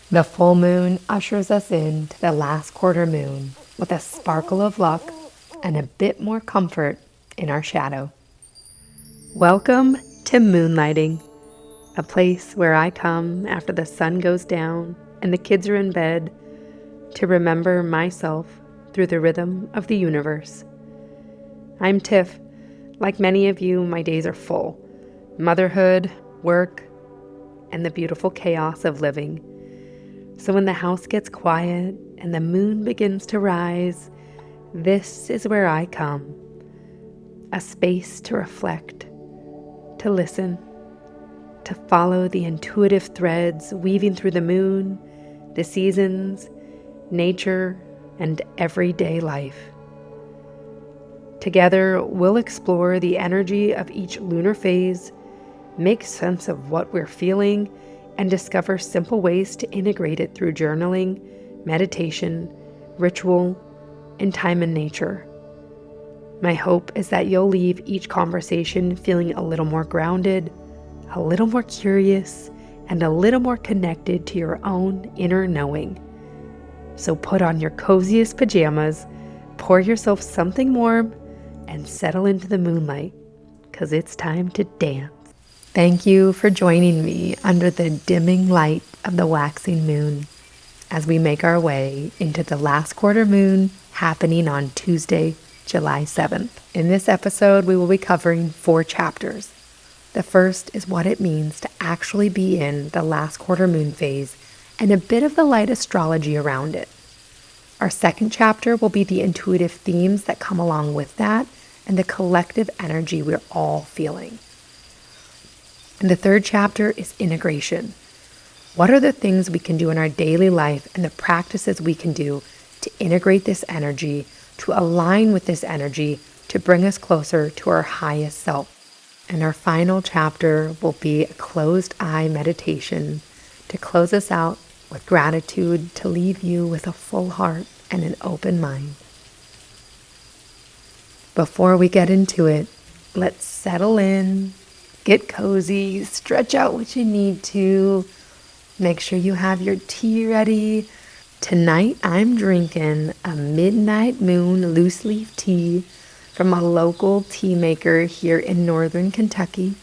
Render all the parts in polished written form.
The full moon ushers us into the last quarter moon with a sparkle of luck and a bit more comfort in our shadow. Welcome to Moonlighting, a place where I come after the sun goes down and the kids are in bed to remember myself through the rhythm of the universe. I'm Tiff. Like many of you, my days are full. Motherhood, work, and the beautiful chaos of living. So when the house gets quiet and the moon begins to rise, this is where I come. A space to reflect, to listen, to follow the intuitive threads weaving through the moon, the seasons, nature, and everyday life. Together, we'll explore the energy of each lunar phase, make sense of what we're feeling, and discover simple ways to integrate it through journaling, meditation, ritual, and time in nature. My hope is that you'll leave each conversation feeling a little more grounded, a little more curious, and a little more connected to your own inner knowing. So put on your coziest pajamas, pour yourself something warm, and settle into the moonlight, because it's time to dance. Thank you for joining me under the dimming light of the waxing moon as we make our way into the last quarter moon happening on Tuesday, July 7th. In this episode, we will be covering 4 chapters. The first is what it means to actually be in the last quarter moon phase and a bit of the light astrology around it. Our second chapter will be the intuitive themes that come along with that and the collective energy we're all feeling. And the third chapter is integration. What are the things we can do in our daily life and the practices we can do to integrate this energy, to align with this energy, to bring us closer to our highest self? And our final chapter will be a closed eye meditation to close us out with gratitude, to leave you with a full heart and an open mind. Before we get into it, let's settle in. Get cozy, stretch out what you need to. Make sure you have your tea ready. Tonight I'm drinking a midnight moon loose leaf tea from a local tea maker here in northern Kentucky.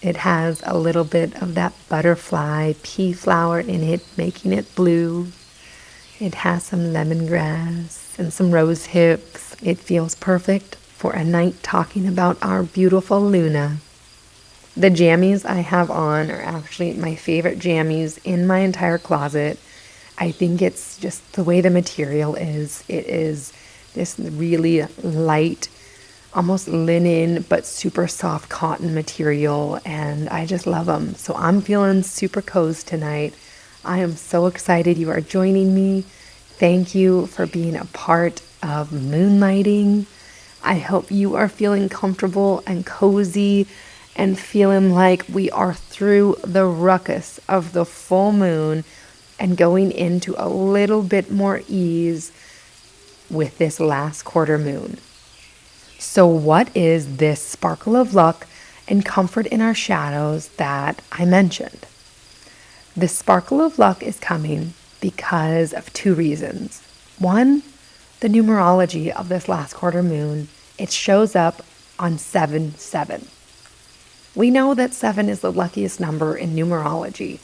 It has a little bit of that butterfly pea flower in it, making it blue. It has some lemongrass and some rose hips. It feels perfect for a night talking about our beautiful Luna. The jammies I have on are actually my favorite jammies in my entire closet. I think it's just the way the material is. It is this really light, almost linen, but super soft cotton material, and I just love them. So I'm feeling super cozy tonight. I am so excited you are joining me. Thank you for being a part of Moonlighting. I hope you are feeling comfortable and cozy and feeling like we are through the ruckus of the full moon and going into a little bit more ease with this last quarter moon. So what is this sparkle of luck and comfort in our shadows that I mentioned? The sparkle of luck is coming because of 2 reasons. One, the numerology of this last quarter moon. It shows up on 7-7. We know that 7 is the luckiest number in numerology,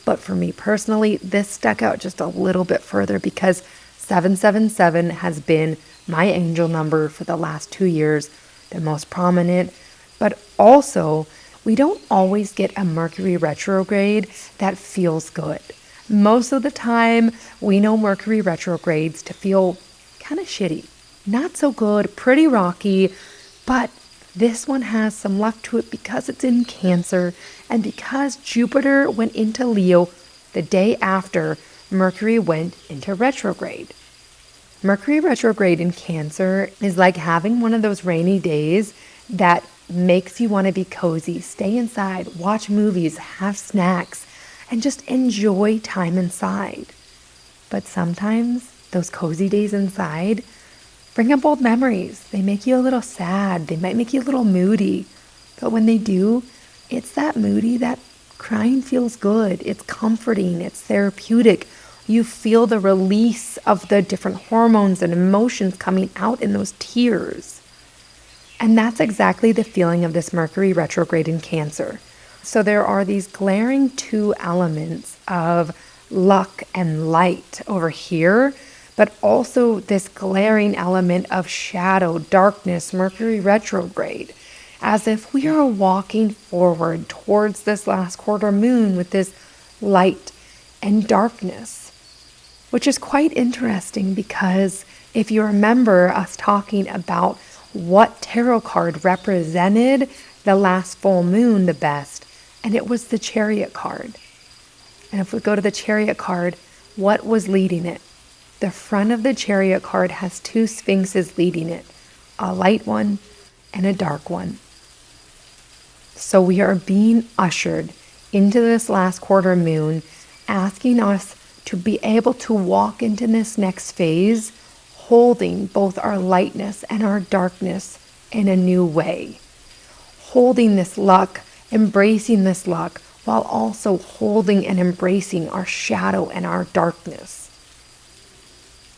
but for me personally, this stuck out just a little bit further because 777 has been my angel number for the last 2 years, the most prominent, but also we don't always get a Mercury retrograde that feels good. Most of the time, we know Mercury retrogrades to feel kind of shitty, not so good, pretty rocky, but this one has some luck to it because it's in Cancer and because Jupiter went into Leo the day after Mercury went into retrograde. Mercury retrograde in Cancer is like having one of those rainy days that makes you want to be cozy, stay inside, watch movies, have snacks, and just enjoy time inside. But sometimes those cozy days inside bring up old memories. They make you a little sad. They might make you a little moody. But when they do, it's that moody that Crying feels good. It's comforting. It's therapeutic. You feel the release of the different hormones and emotions coming out in those tears. And that's exactly the feeling of this Mercury retrograde in Cancer. So there are these glaring two elements of luck and light over here, but also this glaring element of shadow, darkness, Mercury retrograde, as if we are walking forward towards this last quarter moon with this light and darkness, which is quite interesting because if you remember us talking about what tarot card represented the last full moon the best, and it was the Chariot card. And if we go to the Chariot card, what was leading it? The front of the Chariot card has two sphinxes leading it, a light one and a dark one. So we are being ushered into this last quarter moon, asking us to be able to walk into this next phase, holding both our lightness and our darkness in a new way. Holding this luck, embracing this luck, while also holding and embracing our shadow and our darkness.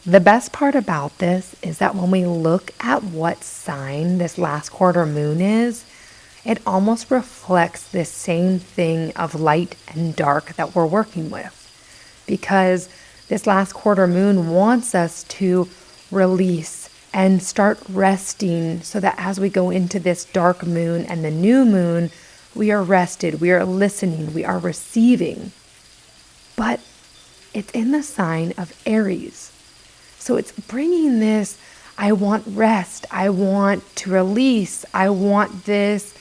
The best part about this is that when we look at what sign this last quarter moon is, it almost reflects this same thing of light and dark that we're working with. Because this last quarter moon wants us to release and start resting so that as we go into this dark moon and the new moon, we are rested, we are listening, we are receiving. But it's in the sign of Aries. So it's bringing this, I want rest, I want to release, I want this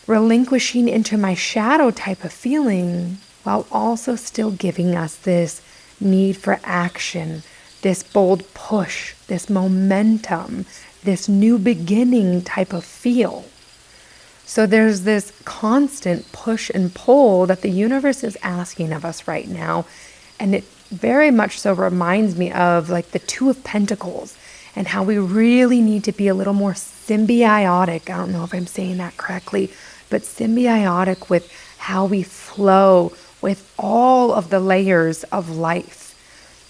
relinquishing into my shadow type of feeling, while also still giving us this need for action, this bold push, this momentum, this new beginning type of feel. So there's this constant push and pull that the universe is asking of us right now. And it very much so reminds me of like the Two of Pentacles and how we really need to be a little more symbiotic. I don't know if I'm saying that correctly, but symbiotic with how we flow with all of the layers of life.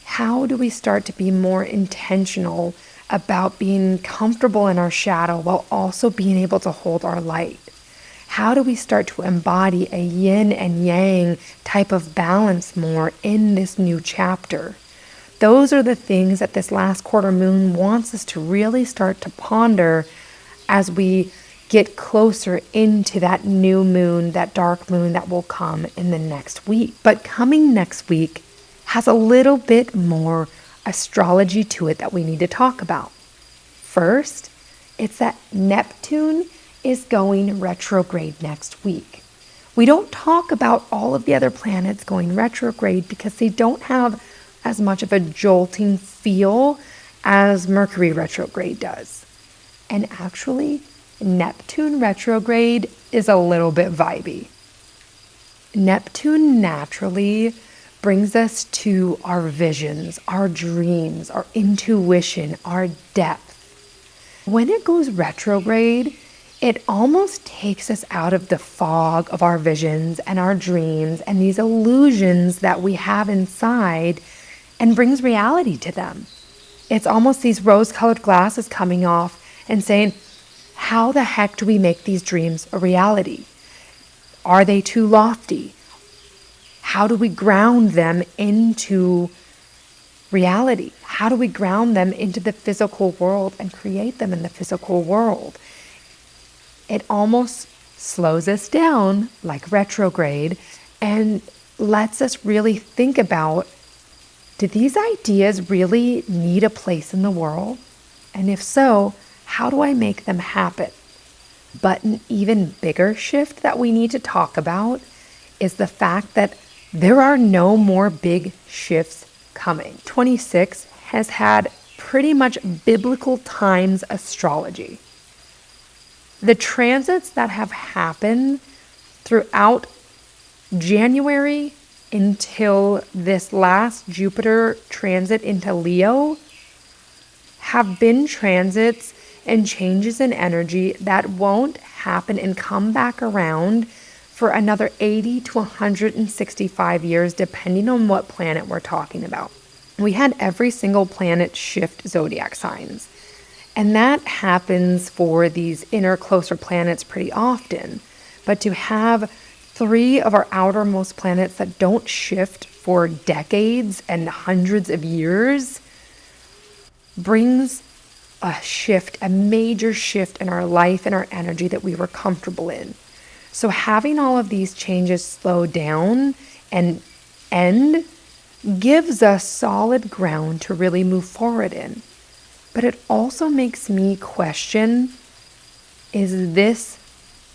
How do we start to be more intentional about being comfortable in our shadow while also being able to hold our light? How do we start to embody a yin and yang type of balance more in this new chapter? Those are the things that this last quarter moon wants us to really start to ponder as we get closer into that new moon, that dark moon that will come in the next week. But coming next week has a little bit more astrology to it that we need to talk about. First, it's that Neptune is going retrograde next week. We don't talk about all of the other planets going retrograde because they don't have as much of a jolting feel as Mercury retrograde does. And actually, Neptune retrograde is a little bit vibey. Neptune naturally brings us to our visions, our dreams, our intuition, our depth. When it goes retrograde, it almost takes us out of the fog of our visions and our dreams and these illusions that we have inside and brings reality to them. It's almost these rose-colored glasses coming off and saying, how the heck do we make these dreams a reality? Are they too lofty? How do we ground them into reality? How do we ground them into the physical world and create them in the physical world? It almost slows us down like retrograde and lets us really think about, do these ideas really need a place in the world? And if so, how do I make them happen? But an even bigger shift that we need to talk about is the fact that there are no more big shifts coming. 26 has had pretty much biblical times astrology. The transits that have happened throughout January until this last Jupiter transit into Leo have been transits and changes in energy that won't happen and come back around for another 80 to 165 years, depending on what planet we're talking about. We had every single planet shift zodiac signs. And that happens for these inner, closer planets pretty often. But to have 3 of our outermost planets that don't shift for decades and hundreds of years brings a shift, a major shift in our life and our energy that we were comfortable in. So having all of these changes slow down and end gives us solid ground to really move forward in. But it also makes me question, is this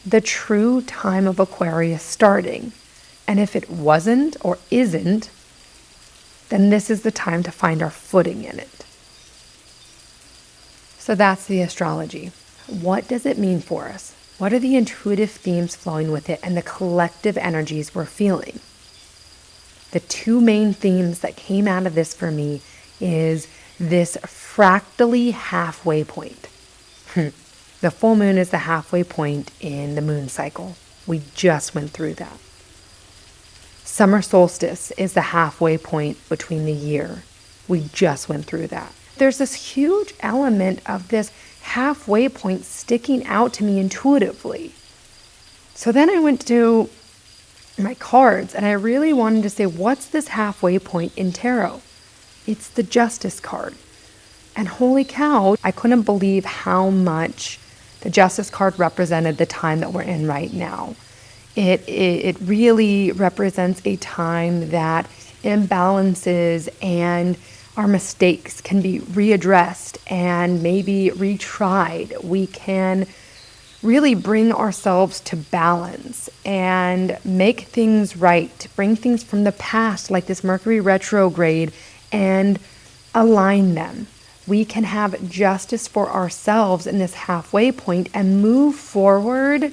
the true time of Aquarius starting? And if it wasn't or isn't, then this is the time to find our footing in it. So that's the astrology. What does it mean for us? What are the intuitive themes flowing with it and the collective energies we're feeling? The 2 main themes that came out of this for me is this fractally halfway point. The full moon is the halfway point in the moon cycle. We just went through that. Summer solstice is the halfway point between the year. We just went through that. There's this huge element of this halfway point sticking out to me intuitively. So then I went to my cards and I really wanted to say, what's this halfway point in tarot? It's the Justice card. And holy cow, I couldn't believe how much the Justice card represented the time that we're in right now. It really represents a time that imbalances and our mistakes can be readdressed and maybe retried. We can really bring ourselves to balance and make things right, bring things from the past like this Mercury Retrograde and align them. We can have justice for ourselves in this halfway point and move forward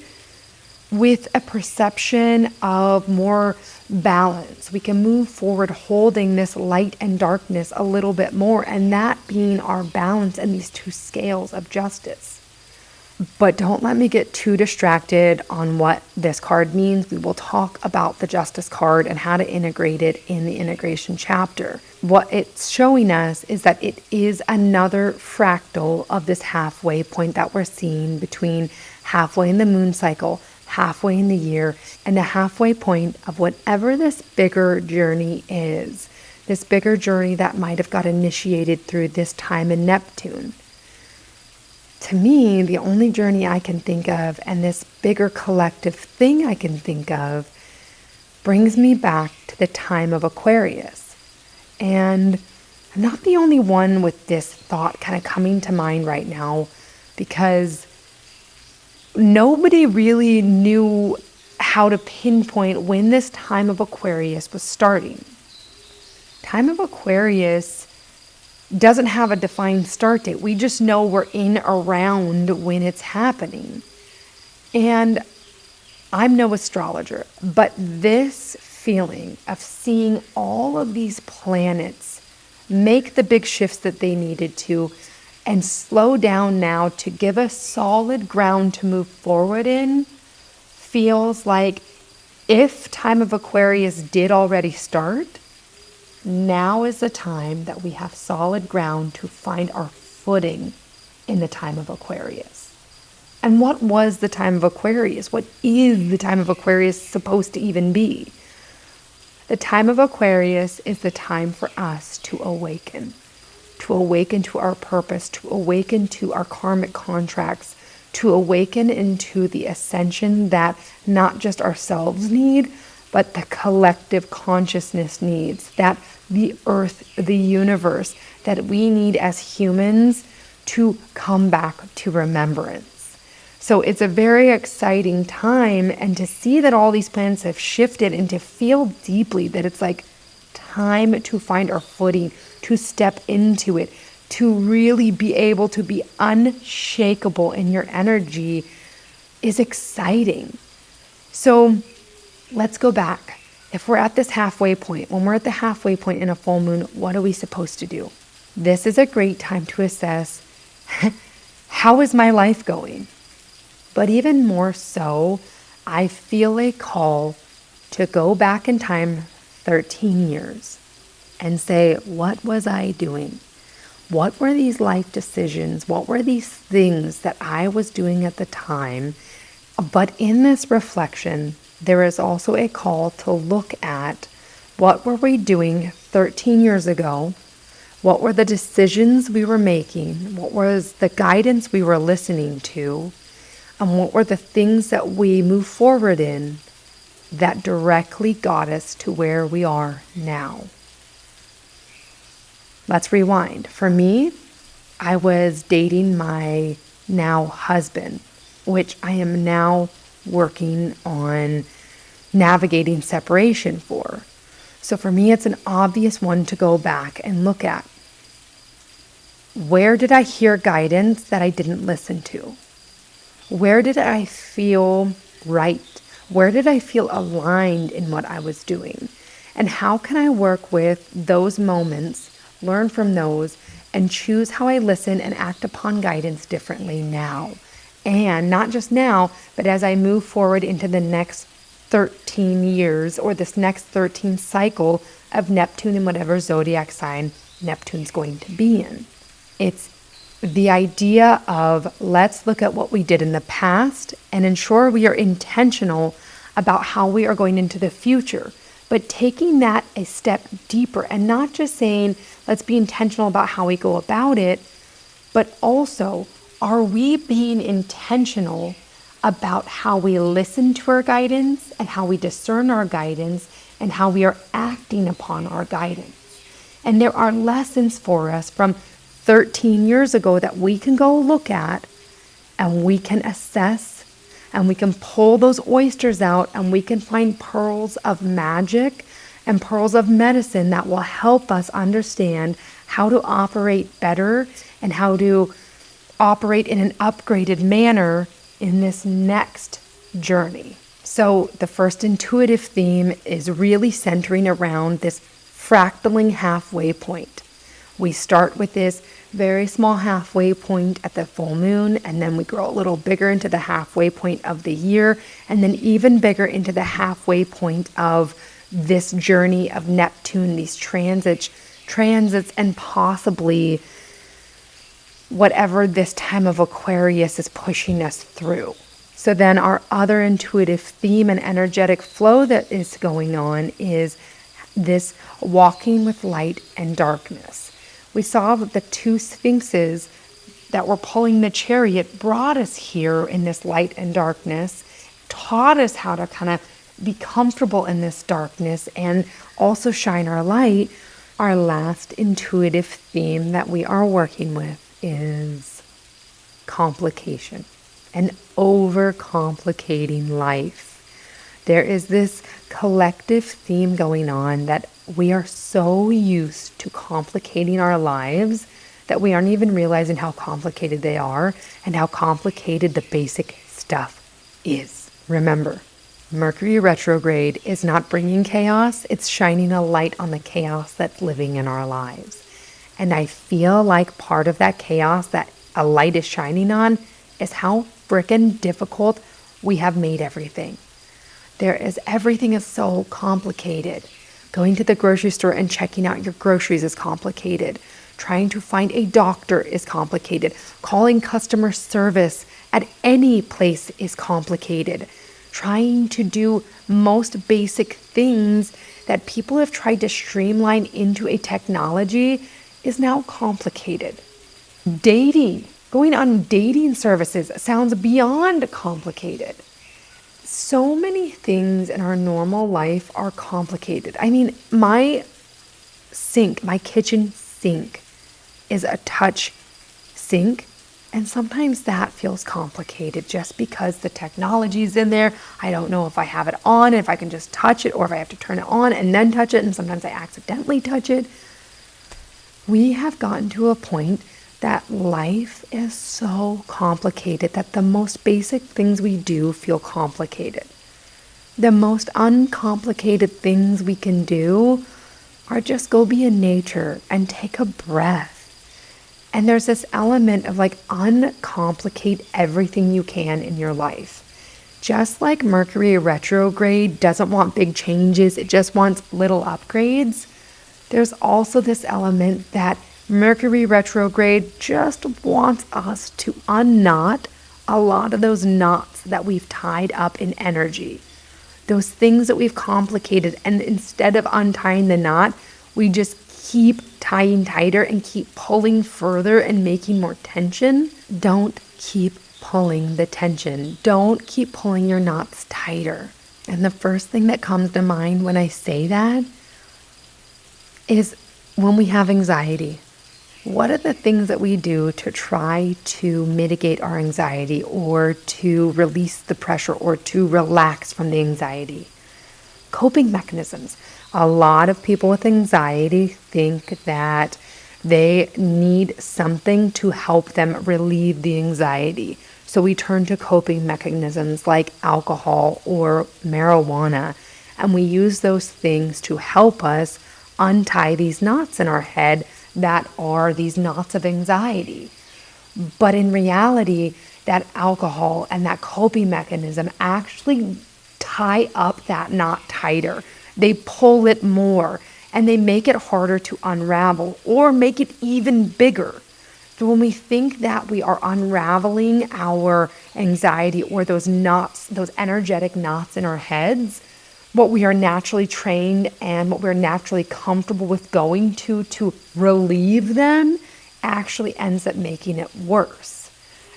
with a perception of more balance. We can move forward holding this light and darkness a little bit more, and that being our balance in these 2 scales of justice. But don't let me get too distracted on what this card means. We will talk about the Justice card and how to integrate it in the integration chapter. What it's showing us is that it is another fractal of this halfway point that we're seeing between halfway in the moon cycle, halfway in the year, and the halfway point of whatever this bigger journey is. This bigger journey that might have got initiated through this time in Neptune. To me, the only journey I can think of and this bigger collective thing I can think of brings me back to the time of Aquarius. And I'm not the only one with this thought kind of coming to mind right now, because nobody really knew how to pinpoint when this time of Aquarius was starting. Time of Aquarius doesn't have a defined start date. We just know we're in around when it's happening. And I'm no astrologer, but this feeling of seeing all of these planets make the big shifts that they needed to and slow down now to give us solid ground to move forward in feels like if time of Aquarius did already start, now is the time that we have solid ground to find our footing in the time of Aquarius. And what was the time of Aquarius? What is the time of Aquarius supposed to even be? The time of Aquarius is the time for us to awaken to our purpose, to awaken to our karmic contracts, to awaken into the ascension that not just ourselves need, but the collective consciousness needs, that the earth, the universe, that we need as humans to come back to remembrance. So it's a very exciting time, and to see that all these planets have shifted and to feel deeply that it's like time to find our footing, to step into it, to really be able to be unshakable in your energy is exciting. So let's go back. If we're at this halfway point, when we're at the halfway point in a full moon, what are we supposed to do? This is a great time to assess, how is my life going? But even more so, I feel a call to go back in time 13 years and say, what was I doing? What were these life decisions? What were these things that I was doing at the time? But in this reflection, there is also a call to look at what were we doing 13 years ago? What were the decisions we were making? What was the guidance we were listening to? And what were the things that we move forward in that directly got us to where we are now? Let's rewind. For me, I was dating my now husband, which I am now working on navigating separation for. So for me, it's an obvious one to go back and look at. Where did I hear guidance that I didn't listen to? Where did I feel right? Where did I feel aligned in what I was doing? And how can I work with those moments, learn from those, and choose how I listen and act upon guidance differently now? And not just now, but as I move forward into the next 13 years or this next 13 cycle of Neptune in whatever zodiac sign Neptune's going to be in. It's the idea of let's look at what we did in the past and ensure we are intentional about how we are going into the future, but taking that a step deeper and not just saying let's be intentional about how we go about it, but also are we being intentional about how we listen to our guidance and how we discern our guidance and how we are acting upon our guidance. And there are lessons for us from 13 years ago that we can go look at and we can assess and we can pull those oysters out and we can find pearls of magic and pearls of medicine that will help us understand how to operate better and how to operate in an upgraded manner in this next journey. So the first intuitive theme is really centering around this fractaling halfway point. We start with this very small halfway point at the full moon, and then we grow a little bigger into the halfway point of the year, and then even bigger into the halfway point of this journey of Neptune, these transits, and possibly whatever this time of Aquarius is pushing us through. So then our other intuitive theme and energetic flow that is going on is this walking with light and darkness. We saw that the two sphinxes that were pulling the chariot brought us here in this light and darkness, taught us how to kind of be comfortable in this darkness and also shine our light. Our last intuitive theme that we are working with is complication and overcomplicating life. There is this collective theme going on that we are so used to complicating our lives that we aren't even realizing how complicated they are and how complicated the basic stuff is. Remember, Mercury Retrograde is not bringing chaos, it's shining a light on the chaos that's living in our lives. And I feel like part of that chaos that a light is shining on is how frickin' difficult we have made everything. Everything is so complicated. Going to the grocery store and checking out your groceries is complicated. Trying to find a doctor is complicated. Calling customer service at any place is complicated. Trying to do most basic things that people have tried to streamline into a technology is now complicated. Going on dating services sounds beyond complicated. So many things in our normal life are complicated. I mean, my kitchen sink is a touch sink, and sometimes that feels complicated just because the technology's in there. I don't know if I have it on, if I can just touch it, or if I have to turn it on and then touch it, and sometimes I accidentally touch it. We have gotten to a point that life is so complicated that the most basic things we do feel complicated. The most uncomplicated things we can do are just go be in nature and take a breath. And there's this element of like uncomplicate everything you can in your life. Just like Mercury retrograde doesn't want big changes, it just wants little upgrades, there's also this element that Mercury retrograde just wants us to unknot a lot of those knots that we've tied up in energy. Those things that we've complicated, and instead of untying the knot, we just keep tying tighter and keep pulling further and making more tension. Don't keep pulling the tension. Don't keep pulling your knots tighter. And the first thing that comes to mind when I say that is when we have anxiety. What are the things that we do to try to mitigate our anxiety or to release the pressure or to relax from the anxiety? Coping mechanisms. A lot of people with anxiety think that they need something to help them relieve the anxiety. So we turn to coping mechanisms like alcohol or marijuana, and we use those things to help us untie these knots in our head that are these knots of anxiety. But in reality, that alcohol and that coping mechanism actually tie up that knot tighter. They pull it more and they make it harder to unravel or make it even bigger. So when we think that we are unraveling our anxiety or those knots, those energetic knots in our heads, what we are naturally trained and what we're naturally comfortable with going to relieve them actually ends up making it worse.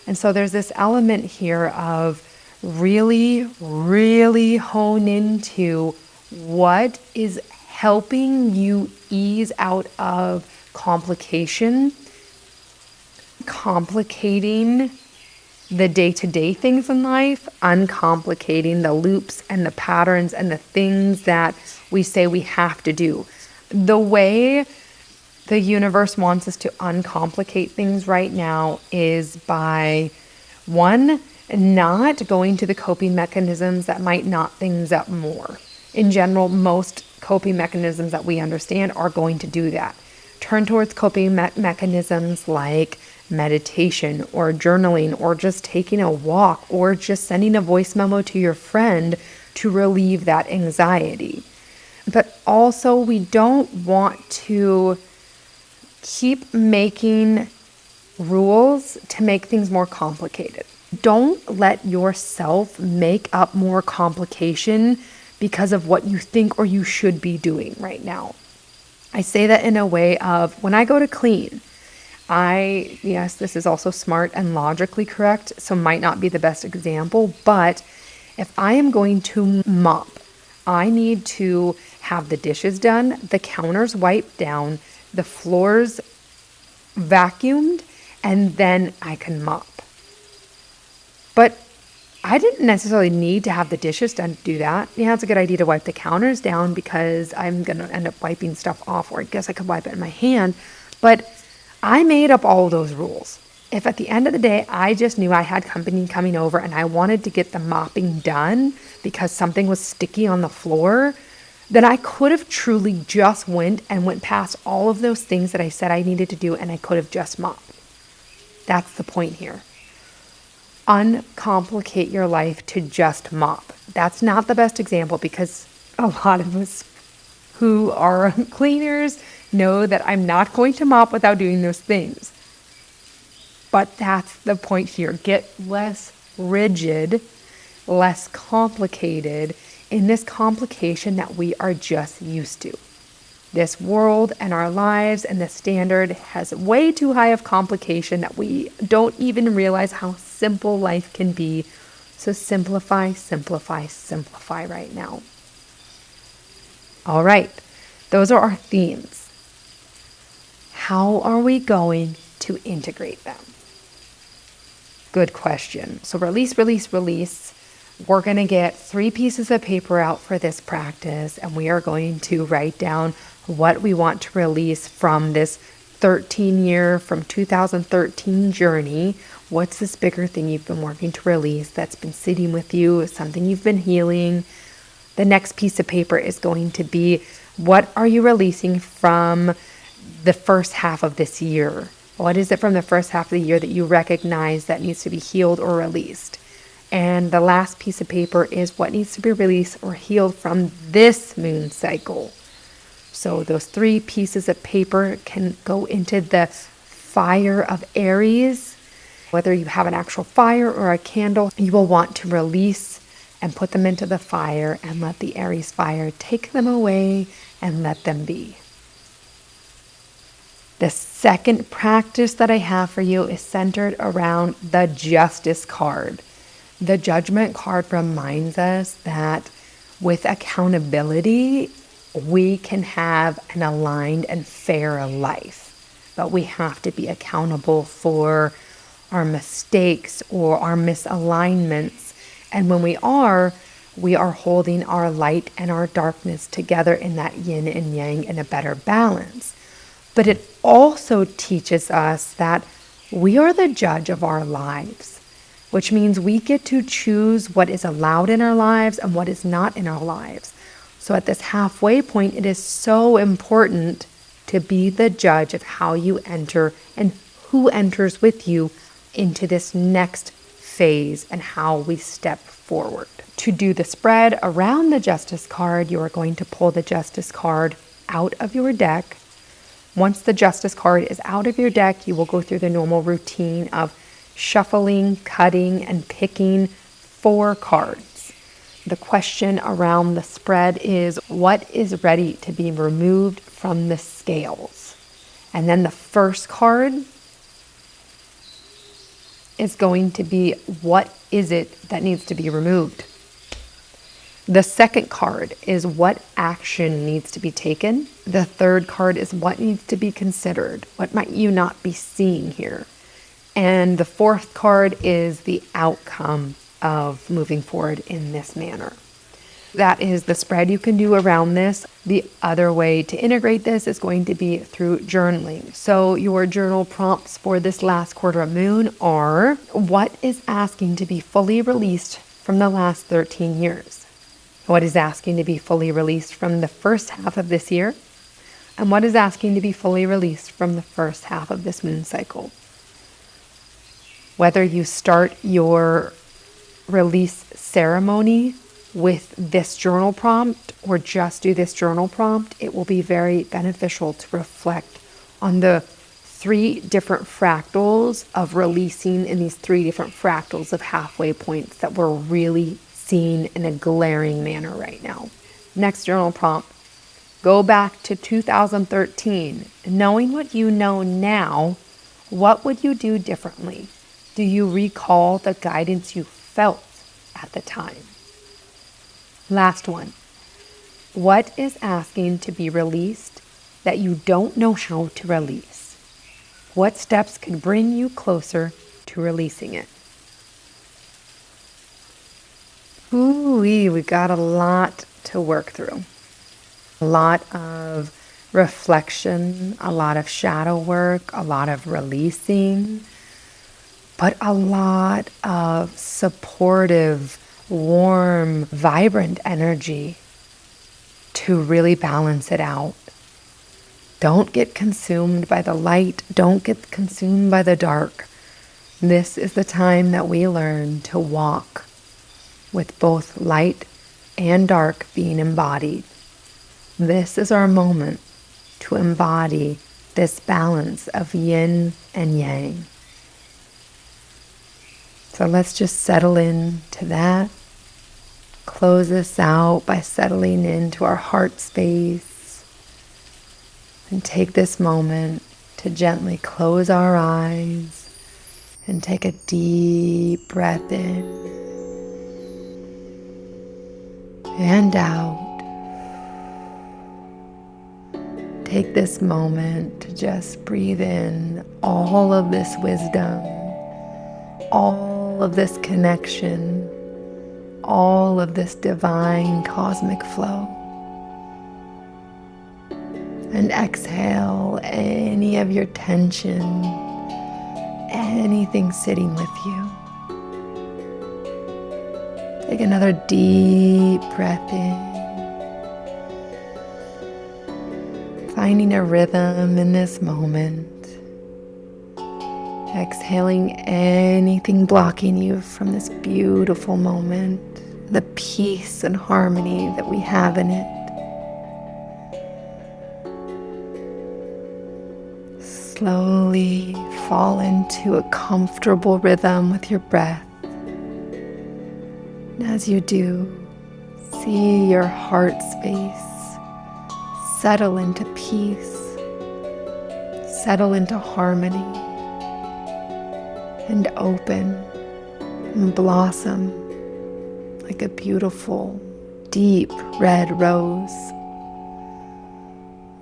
And so there's this element here of really, really hone into what is helping you ease out of complicating the day-to-day things in life, uncomplicating the loops and the patterns and the things that we say we have to do. The way the universe wants us to uncomplicate things right now is by, one, not going to the coping mechanisms that might knot things up more. In general, most coping mechanisms that we understand are going to do that. Turn towards coping mechanisms like meditation or journaling or just taking a walk or just sending a voice memo to your friend to relieve that anxiety. But also, we don't want to keep making rules to make things more complicated. Don't let yourself make up more complication because of what you think or you should be doing right now. I say that in a way of when I go to clean, yes, this is also smart and logically correct, so might not be the best example, but if I am going to mop, I need to have the dishes done, the counters wiped down, the floors vacuumed, and then I can mop. But I didn't necessarily need to have the dishes done to do that. Yeah, it's a good idea to wipe the counters down because I'm going to end up wiping stuff off, or I guess I could wipe it in my hand. But I made up all of those rules. If at the end of the day, I just knew I had company coming over and I wanted to get the mopping done because something was sticky on the floor, then I could have truly just went past all of those things that I said I needed to do, and I could have just mopped. That's the point here. Uncomplicate your life to just mop. That's not the best example because a lot of us who are cleaners know that I'm not going to mop without doing those things. But that's the point here. Get less rigid, less complicated in this complication that we are just used to. This world and our lives and the standard has way too high of complication that we don't even realize how simple life can be. So simplify, simplify, simplify right now. All right, those are our themes. How are we going to integrate them? Good question. So release, release, release. We're going to get 3 pieces of paper out for this practice, and we are going to write down what we want to release from this 13-year, from 2013 journey. What's this bigger thing you've been working to release that's been sitting with you, something you've been healing? The next piece of paper is going to be, what are you releasing from the first half of this year? What is it from the first half of the year that you recognize that needs to be healed or released? And the last piece of paper is what needs to be released or healed from this moon cycle. So those 3 pieces of paper can go into the fire of Aries. Whether you have an actual fire or a candle, you will want to release and put them into the fire and let the Aries fire take them away and let them be. The second practice that I have for you is centered around the Justice card. The Judgment card reminds us that with accountability, we can have an aligned and fair life. But we have to be accountable for our mistakes or our misalignments. And when we are holding our light and our darkness together in that yin and yang in a better balance. But it also teaches us that we are the judge of our lives, which means we get to choose what is allowed in our lives and what is not in our lives. So at this halfway point, it is so important to be the judge of how you enter and who enters with you into this next phase and how we step forward. To do the spread around the Justice card, you are going to pull the Justice card out of your deck. Once the Justice card is out of your deck, you will go through the normal routine of shuffling, cutting, and picking 4 cards. The question around the spread is, what is ready to be removed from the scales? And then the first card is going to be, what is it that needs to be removed? The second card is what action needs to be taken. The third card is what needs to be considered. What might you not be seeing here? And the fourth card is the outcome of moving forward in this manner. That is the spread you can do around this. The other way to integrate this is going to be through journaling. So your journal prompts for this last quarter of moon are, what is asking to be fully released from the last 13 years? What is asking to be fully released from the first half of this year? And what is asking to be fully released from the first half of this moon cycle? Whether you start your release ceremony with this journal prompt or just do this journal prompt, it will be very beneficial to reflect on the 3 different fractals of releasing in these 3 different fractals of halfway points that we're really seeing in a glaring manner right now. Next journal prompt, go back to 2013. Knowing what you know now, what would you do differently? Do you recall the guidance you felt at the time? Last one. What is asking to be released that you don't know how to release? What steps can bring you closer to releasing it? We got a lot to work through. A lot of reflection, a lot of shadow work, a lot of releasing, but a lot of supportive, warm, vibrant energy to really balance it out. Don't get consumed by the light. Don't get consumed by the dark. This is the time that we learn to walk with both light and dark being embodied. This is our moment to embody this balance of yin and yang. So let's just settle into that. Close this out by settling into our heart space. And take this moment to gently close our eyes and take a deep breath in and out. Take this moment to just breathe in all of this wisdom, all of this connection, all of this divine cosmic flow. And exhale any of your tension, anything sitting with you. Take another deep breath in. Finding a rhythm in this moment. Exhaling anything blocking you from this beautiful moment, the peace and harmony that we have in it. Slowly fall into a comfortable rhythm with your breath. And as you do, see your heart space settle into peace, settle into harmony, and open and blossom like a beautiful, deep red rose.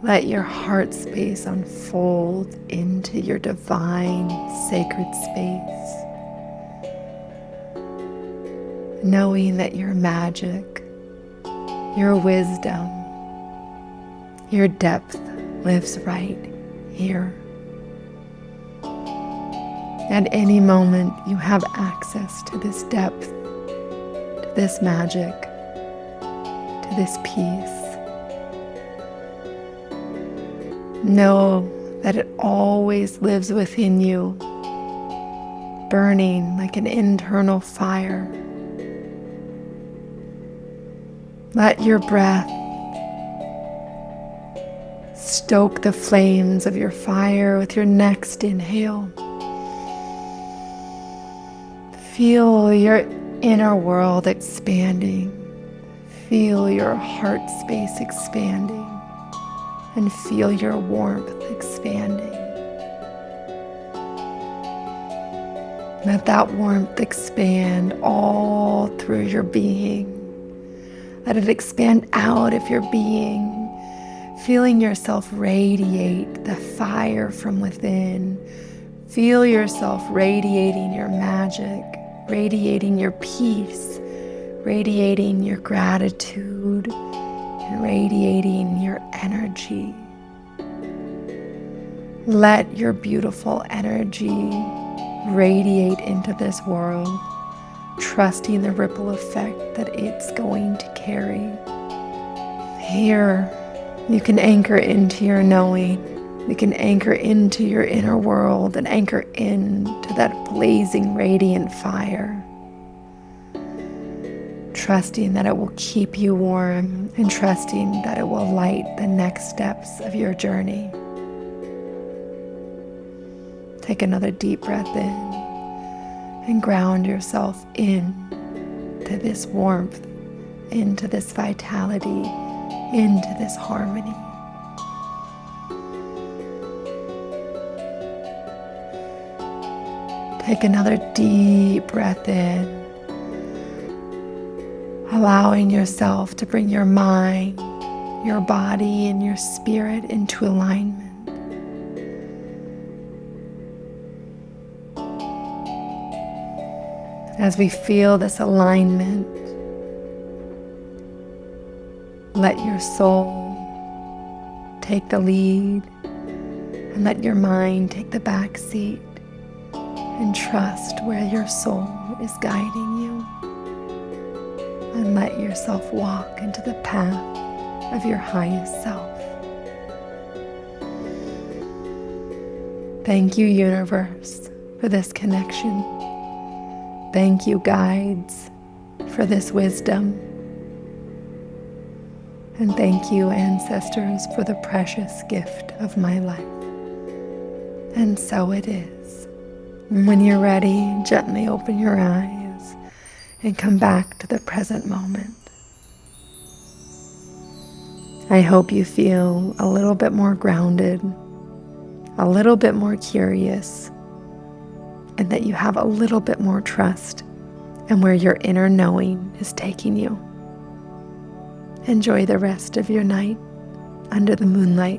Let your heart space unfold into your divine, sacred space, knowing that your magic, your wisdom, your depth lives right here. At any moment, you have access to this depth, to this magic, to this peace. Know that it always lives within you, burning like an internal fire. Let your breath stoke the flames of your fire with your next inhale. Feel your inner world expanding. Feel your heart space expanding. And feel your warmth expanding. Let that warmth expand all through your being. Let it expand out of your being, feeling yourself radiate the fire from within. Feel yourself radiating your magic, radiating your peace, radiating your gratitude, and radiating your energy. Let your beautiful energy radiate into this world, trusting the ripple effect that it's going to carry. Here, you can anchor into your knowing. You can anchor into your inner world and anchor into that blazing, radiant fire, trusting that it will keep you warm and trusting that it will light the next steps of your journey. Take another deep breath in and ground yourself into this warmth, into this vitality, into this harmony. Take another deep breath in, allowing yourself to bring your mind, your body, and your spirit into alignment. As we feel this alignment, let your soul take the lead and let your mind take the back seat, and trust where your soul is guiding you, and let yourself walk into the path of your highest self. Thank you, universe, for this connection. Thank you, guides, for this wisdom. And thank you, ancestors, for the precious gift of my life. And so it is. When you're ready, gently open your eyes and come back to the present moment. I hope you feel a little bit more grounded, a little bit more curious, and that you have a little bit more trust in where your inner knowing is taking you. Enjoy the rest of your night under the moonlight.